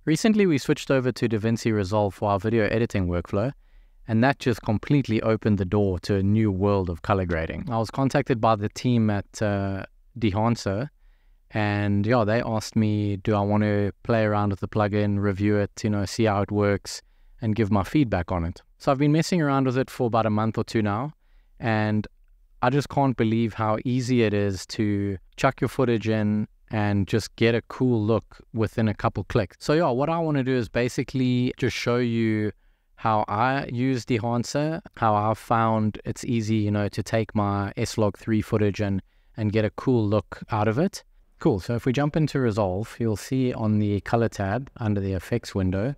Recently, we switched over to DaVinci Resolve for our video editing workflow, and that just completely opened the door to a new world of color grading. I was contacted by the team at Dehancer, and yeah, they asked me, do I want to play around with the plugin, review it, see how it works, and give my feedback on it. So I've been messing around with it for about a month or two now, and I just can't believe how easy it is to chuck your footage in and just get a cool look within a couple clicks. So yeah, what I want to do is basically just show you how I use Dehancer, how I've found it's easy, to take my S-Log3 footage and get a cool look out of it. Cool, so if we jump into Resolve, you'll see on the color tab under the effects window,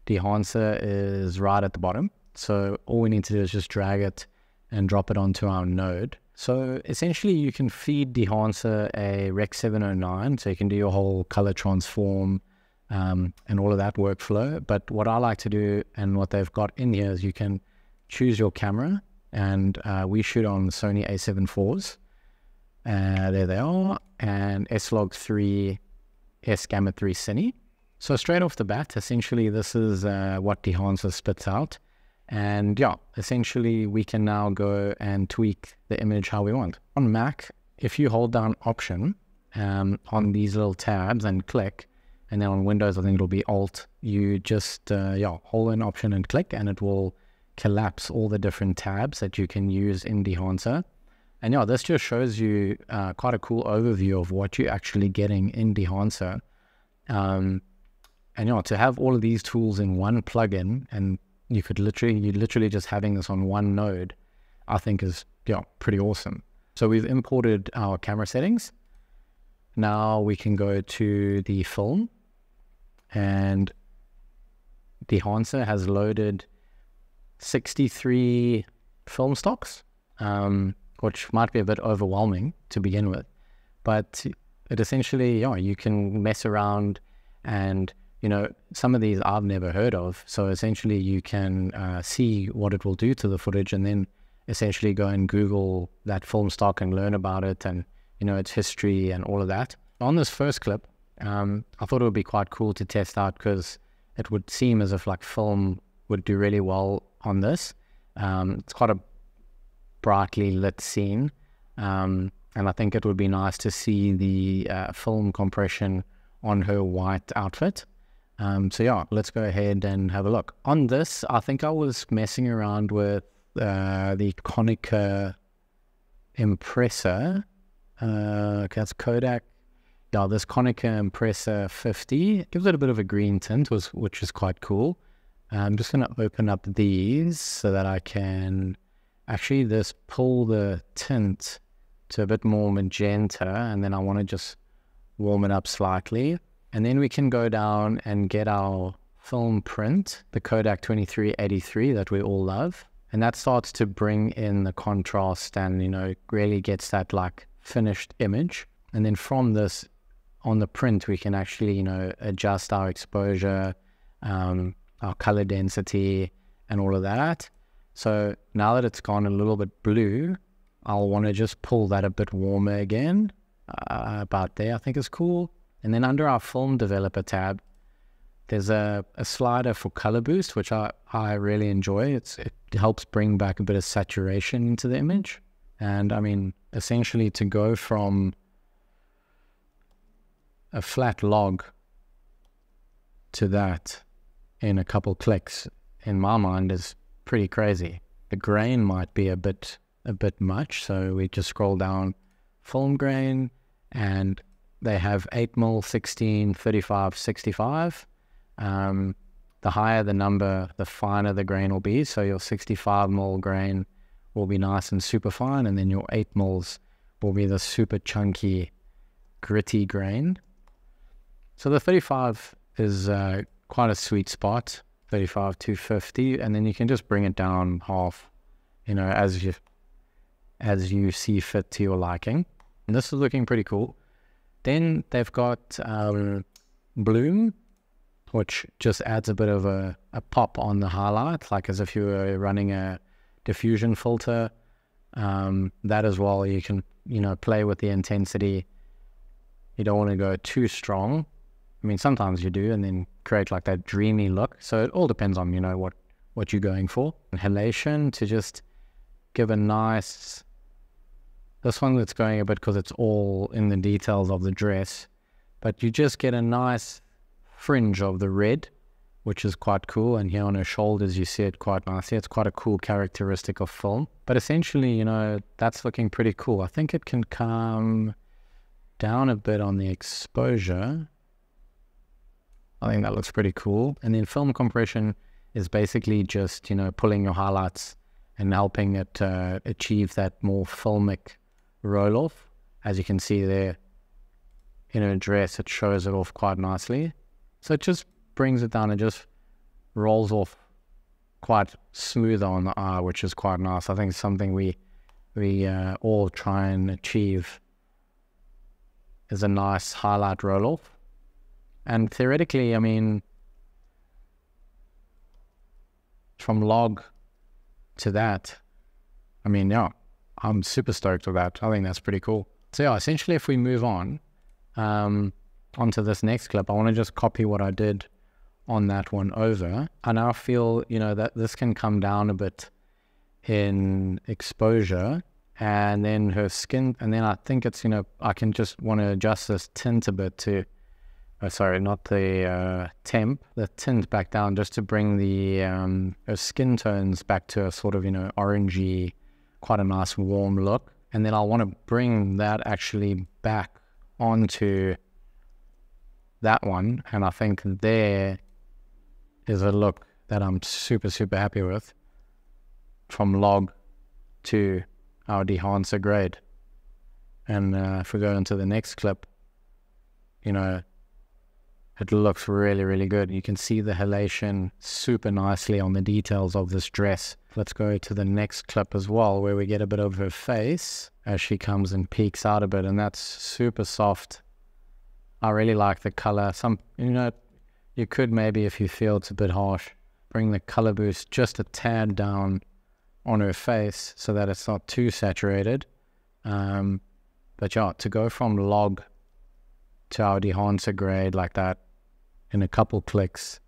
Dehancer is right at the bottom. So all we need to do is just drag it and drop it onto our node. So essentially you can feed Dehancer a Rec 709, so you can do your whole color transform and all of that workflow. But what I like to do and what they've got in here is you can choose your camera, and we shoot on the Sony A7 IVs. There they are, and S-Log3 S-Gamma 3 Cine. So straight off the bat, essentially this is what Dehancer spits out. And yeah, essentially we can now go and tweak the image how we want. On Mac, if you hold down Option on these little tabs and click, and then on Windows I think it'll be Alt, you just hold an Option and click, and it will collapse all the different tabs that you can use in Dehancer. And yeah, this just shows you quite a cool overview of what you're actually getting in Dehancer. And yeah, to have all of these tools in one plugin, and you're literally just having this on one node, I think is pretty awesome. So we've imported our camera settings. Now we can go to the film, and Dehancer has loaded 63 film stocks, which might be a bit overwhelming to begin with, but it essentially, you can mess around, and some of these I've never heard of. So essentially you can see what it will do to the footage, and then essentially go and Google that film stock and learn about it and, its history and all of that. On this first clip, I thought it would be quite cool to test out, because it would seem as if like film would do really well on this. It's quite a brightly lit scene. And I think it would be nice to see the film compression on her white outfit. So yeah, let's go ahead and have a look. On this, I think I was messing around with the Konica Impressor. That's Kodak. Yeah, this Konica Impressor 50 gives it a bit of a green tint, which is quite cool. I'm just going to open up these so that I can actually just pull the tint to a bit more magenta, and then I want to just warm it up slightly. And then we can go down and get our film print, the Kodak 2383 that we all love. And that starts to bring in the contrast and, really gets that like finished image. And then from this, on the print, we can actually, adjust our exposure, our color density and all of that. So now that it's gone a little bit blue, I'll want to just pull that a bit warmer again. About there, I think is cool. And then under our film developer tab, there's a slider for color boost, which I really enjoy. It helps bring back a bit of saturation into the image. And I mean, essentially to go from a flat log to that in a couple clicks, in my mind, is pretty crazy. The grain might be a bit much, so we just scroll down film grain, and they have 8mm, 16, 35, 65. The higher the number, the finer the grain will be. So your 65mm grain will be nice and super fine, and then your 8mm will be the super chunky, gritty grain. So the 35 is quite a sweet spot, 35 to 50, and then you can just bring it down half, as you see fit to your liking. And this is looking pretty cool. Then they've got bloom, which just adds a bit of a pop on the highlight, like as if you were running a diffusion filter. That as well, you can, play with the intensity. You don't want to go too strong, I mean, sometimes you do, and then create like that dreamy look. So it all depends on, you know, what you're going for. Emulation to just give a nice, this one that's going a bit because it's all in the details of the dress, but you just get a nice fringe of the red, which is quite cool. And here on her shoulders, you see it quite nicely. It's quite a cool characteristic of film. But essentially, you know, that's looking pretty cool. I think it can come down a bit on the exposure. I think that looks pretty cool. And then film compression is basically just, you know, pulling your highlights and helping it achieve that more filmic roll-off. As you can see there in her dress, it shows it off quite nicely. So it just brings it down and just rolls off quite smoother on the eye, which is quite nice. I think it's something we all try and achieve, is a nice highlight roll-off. And theoretically, I mean, from log to that, I mean, yeah, I'm super stoked with that. I think that's pretty cool. So yeah, essentially if we move on onto this next clip, I want to just copy what I did on that one over. I now feel, you know, that this can come down a bit in exposure, and then her skin, and then I think it's, you know, I can just want to adjust this tint a bit to, oh, sorry, not the temp, the tint back down, just to bring the her skin tones back to a sort of, you know, orangey, quite a nice warm look. And then I want to bring that actually back onto that one, and I think there is a look that I'm super happy with, from log to our Dehancer grade. And if we go into the next clip, you know, it looks really good. You can see the halation super nicely on the details of this dress. Let's go to the next clip as well, where we get a bit of her face as she comes and peeks out a bit, and that's super soft. I really like the color. Some, you know, you could maybe, if you feel it's a bit harsh, bring the color boost just a tad down on her face so that it's not too saturated. But yeah, to go from log to our Dehancer grade like that in a couple clicks,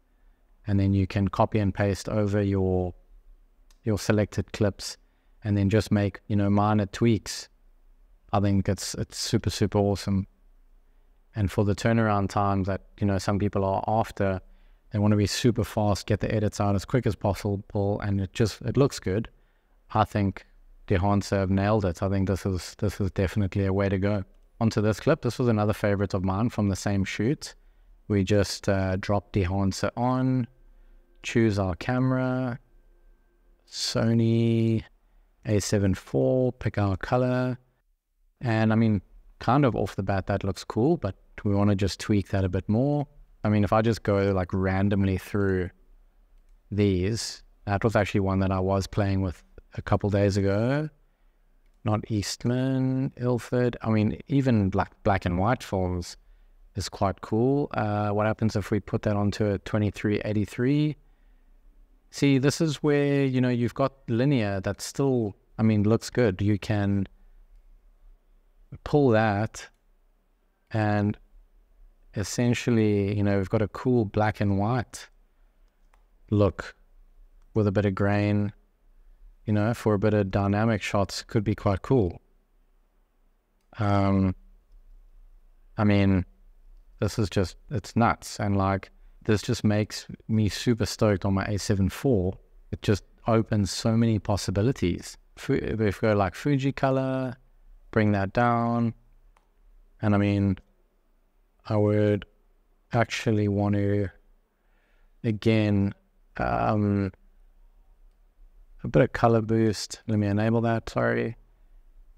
and then you can copy and paste over your selected clips, and then just make, you know, minor tweaks. I think it's super awesome. And for the turnaround times that, you know, some people are after, they want to be super fast, get the edits out as quick as possible, and it looks good. I think Dehancer have nailed it. I think this is definitely a way to go. Onto this clip. This was another favorite of mine from the same shoot. We just drop Dehancer on, choose our camera, Sony A7 IV, pick our color, and I mean, kind of off the bat that looks cool, but we want to just tweak that a bit more. I mean, if I just go like randomly through these, that was actually one that I was playing with a couple days ago. Not Eastman, Ilford. I mean, even black and white films is quite cool. What happens if we put that onto a 2383? See, this is where, you know, you've got linear that still, I mean, looks good. You can pull that and essentially, you know, we've got a cool black and white look with a bit of grain, you know, for a bit of dynamic shots. Could be quite cool. I mean, this is just, it's nuts. And like, this just makes me super stoked on my A7 IV. It just opens so many possibilities. If we go like Fuji color, bring that down. And I mean, I would actually want to, again, a bit of color boost. Let me enable that, sorry.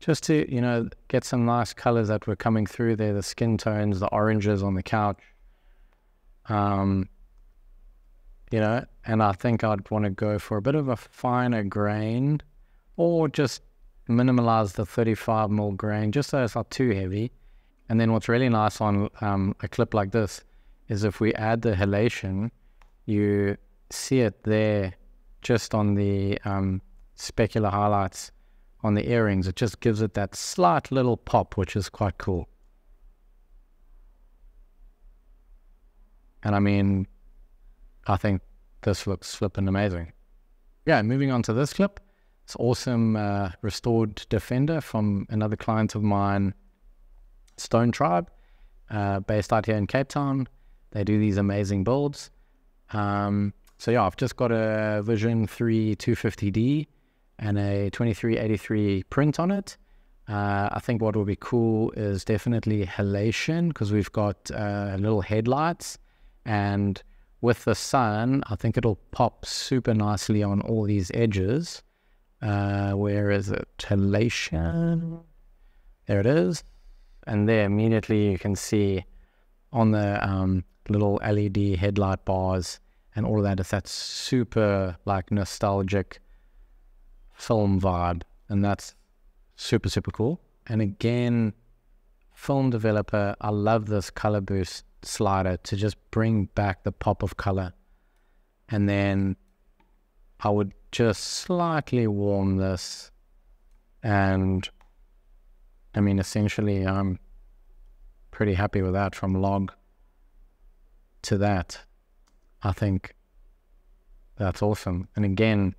Just to, you know, get some nice colors that were coming through there, the skin tones, the oranges on the couch. You know, and I think I'd want to go for a bit of a finer grain, or just minimalize the 35mm grain, just so it's not too heavy. And then what's really nice on a clip like this is if we add the halation, you see it there just on the specular highlights on the earrings. It just gives it that slight little pop, which is quite cool. And I mean, I think this looks flippin' amazing. Yeah, moving on to this clip. It's awesome restored Defender from another client of mine, Stone Tribe, based out here in Cape Town. They do these amazing builds. So yeah, I've just got a Vision 3 250D and a 2383 print on it. I think what will be cool is definitely halation, because we've got little headlights, and with the sun, I think it'll pop super nicely on all these edges. Where is it? Halation. There it is. And there immediately you can see on the little LED headlight bars and all of that, it's that super like nostalgic film vibe, and that's super, super cool. And again, film developer, I love this color boost slider to just bring back the pop of color. And then I would just slightly warm this, and I mean, essentially I'm pretty happy with that. From log to that, I think that's awesome. And again,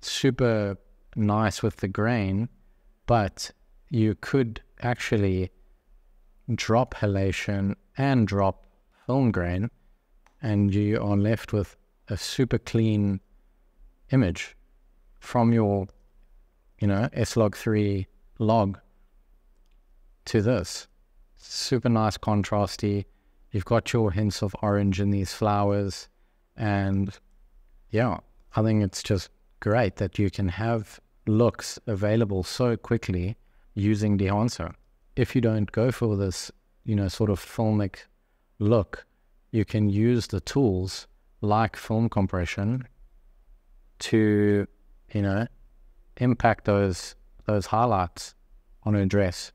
super nice with the grain, but you could actually drop halation and drop film grain, and you are left with a super clean image from your, S-Log3 log to this. Super nice contrasty. You've got your hints of orange in these flowers, and yeah, I think it's just great that you can have looks available so quickly using Dehancer. If you don't go for this, sort of filmic look, you can use the tools like film compression to, impact those highlights on a dress,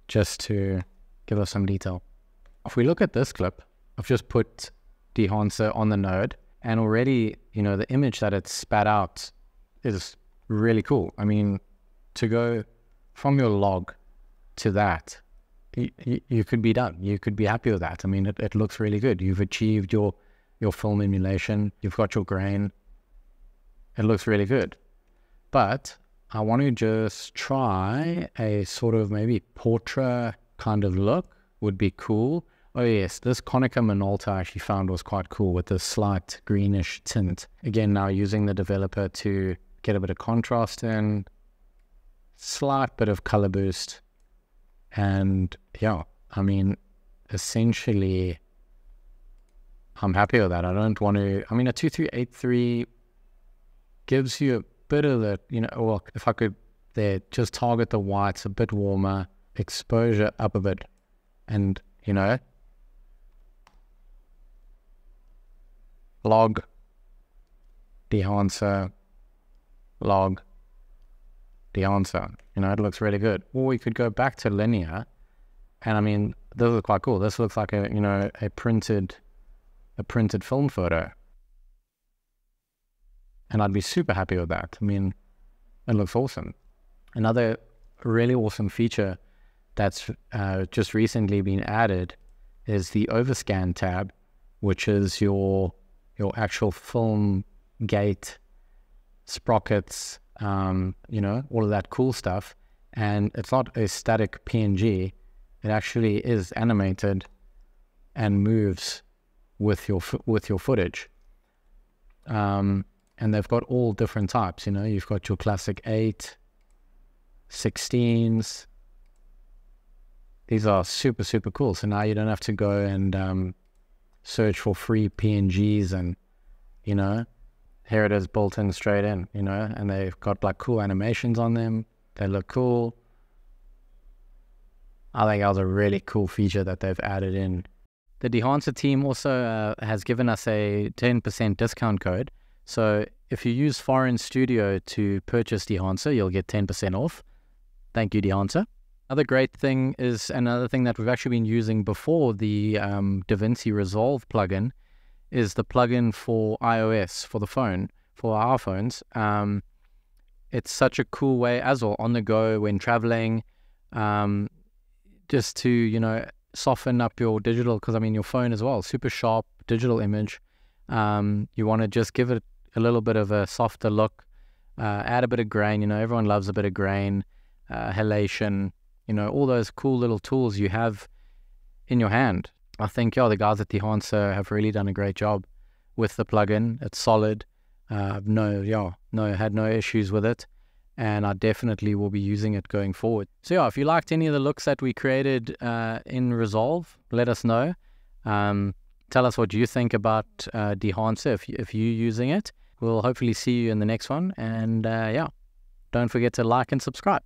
just to give us some detail. If we look at this clip, I've just put Dehancer on the node, and already, the image that it's spat out is really cool. I mean, to go from your log to that, you could be done. You could be happy with that. I mean, it looks really good. You've achieved your film emulation. You've got your grain. It looks really good. But I want to just try a sort of maybe portrait kind of look. Would be cool. Oh yes, this Konica Minolta I actually found was quite cool with this slight greenish tint. Again, now using the developer to get a bit of contrast in, slight bit of color boost, and yeah, I mean, essentially, I'm happy with that. I don't want to, a 2383 gives you a bit of the, well, if I could there, just target the whites a bit warmer, exposure up a bit, and, log, Dehancer, log, Dehancer, it looks really good. Or we could go back to linear, and I mean, this is quite cool. This looks like a printed film photo, and I'd be super happy with that. I mean, it looks awesome. Another really awesome feature that's just recently been added is the overscan tab, which is your actual film gate, sprockets, all of that cool stuff. And it's not a static PNG. It actually is animated and moves with your footage. And they've got all different types. You've got your classic 8, 16s. These are super, super cool. So now you don't have to go and search for free PNGs, and here it is built in straight in, and they've got like cool animations on them. They look cool. I think that was a really cool feature that they've added in. The Dehancer team also has given us a 10% discount code. So if you use Foreign Studio to purchase Dehancer, you'll get 10% off. Thank you, Dehancer. Another great thing is, another thing that we've actually been using before the DaVinci Resolve plugin, is the plugin for iOS, for the phone, for our phones. It's such a cool way as well, on the go, when traveling, just to, soften up your digital, because I mean your phone as well, super sharp digital image. You want to just give it a little bit of a softer look, add a bit of grain. Everyone loves a bit of grain, halation, all those cool little tools you have in your hand. I think, the guys at Dehancer have really done a great job with the plugin. It's solid. Had no issues with it, and I definitely will be using it going forward. So if you liked any of the looks that we created in Resolve, let us know. Tell us what you think about Dehancer if you're using it. We'll hopefully see you in the next one, and don't forget to like and subscribe.